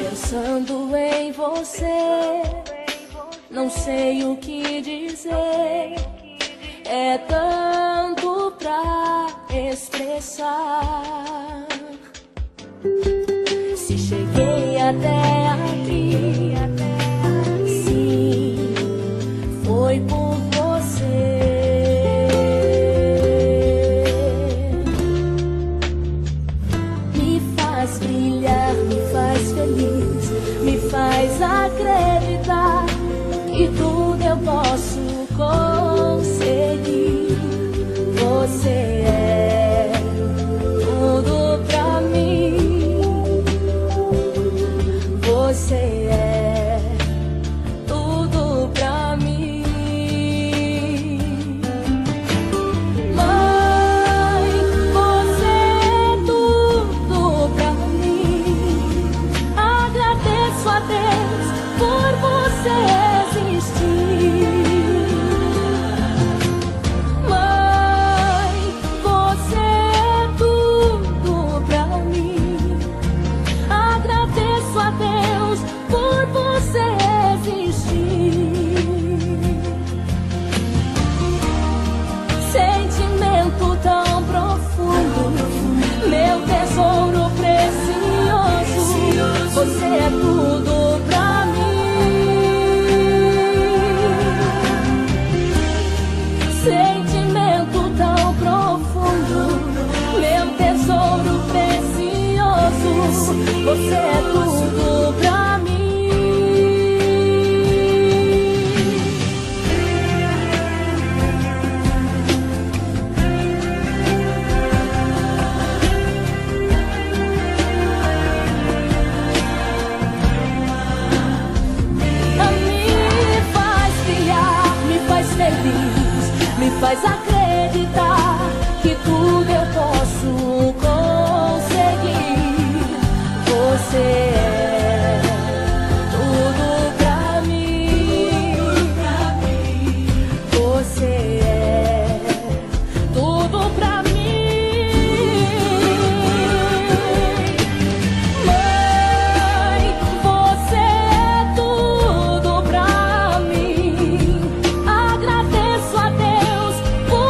Pensando em você, não sei o que dizer. É tanto pra expressar. Se cheguei até aqui, sim, foi por você. Me faz brilhar, me faz feliz, me faz acreditar que tudo eu posso conseguir. Você é tudo pra mim. Você é tudo pra mim. Mãe, você é tudo pra mim. Agradeço a Deus por você existir. Mãe, você é tudo pra mim. Agradeço a Deus por você existir. Sentimento tão profundo, meu tesouro precioso. Você é tudo pra mim. Sentimento tão profundo, meu tesouro precioso. Você é tudo pra mim. Me faz brilhar, me faz feliz, me faz acreditar que tudo eu posso conseguir. Você é tudo pra mim. Você é tudo pra mim. Mãe, você é tudo pra mim. Agradeço a Deus por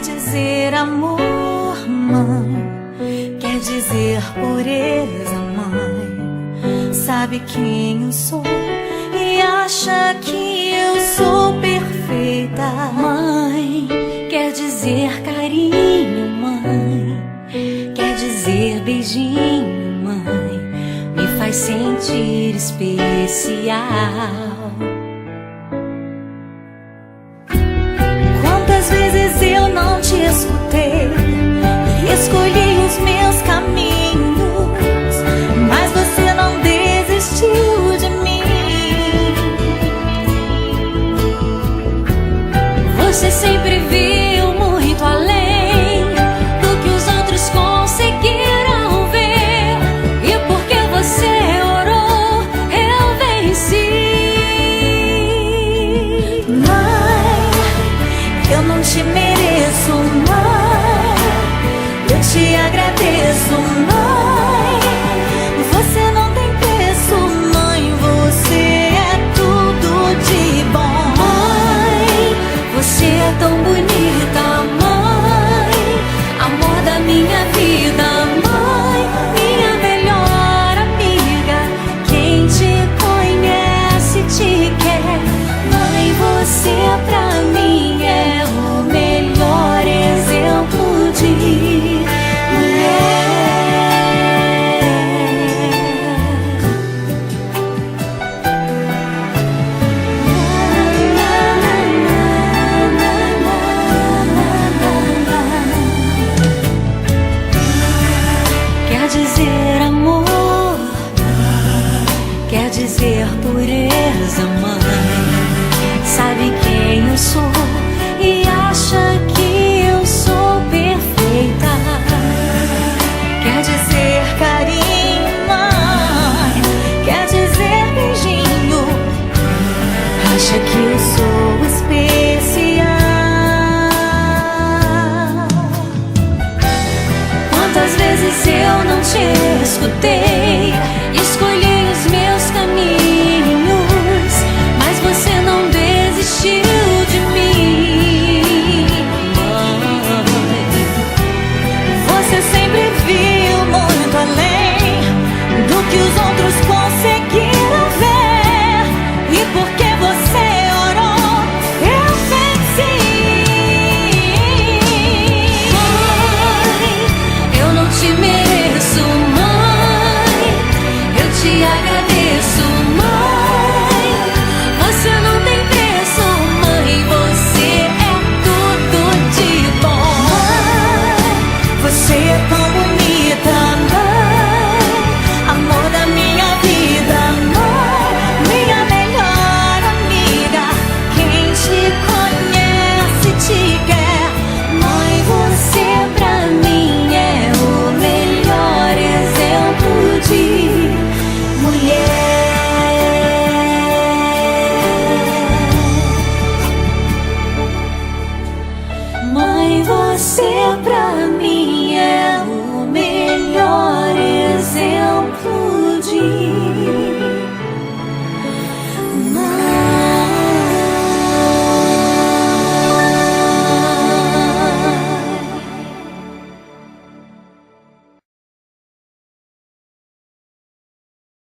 dizer amor, mãe, quer dizer pureza, mãe. Sabe quem eu sou e acha que eu sou perfeita, mãe. Quer dizer carinho, mãe, quer dizer beijinho, mãe. Me faz sentir especial. Quantas vezes eu não te escutei e escolhi os meus caminhos, mas você não desistiu de mim. Você sempre viu muito além do que os outros conseguiram ver, e porque você orou, eu venci. Eu não te mereço, mãe, eu te agradeço, mãe. Você não tem preço, mãe, você é tudo de bom. Mãe, você é tão bonita, mãe, amor da minha vida, mãe, minha melhor amiga. Quem te conhece te quer, mãe, você pra mim é o melhor exemplo de mulher. Quer dizer amor, quer dizer pureza, mãe. Sabe quem eu sou e acha que eu sou perfeita. Quer dizer carinho, mãe, quer dizer beijinho. Acha que eu sou especial. Quantas vezes eu não te escutei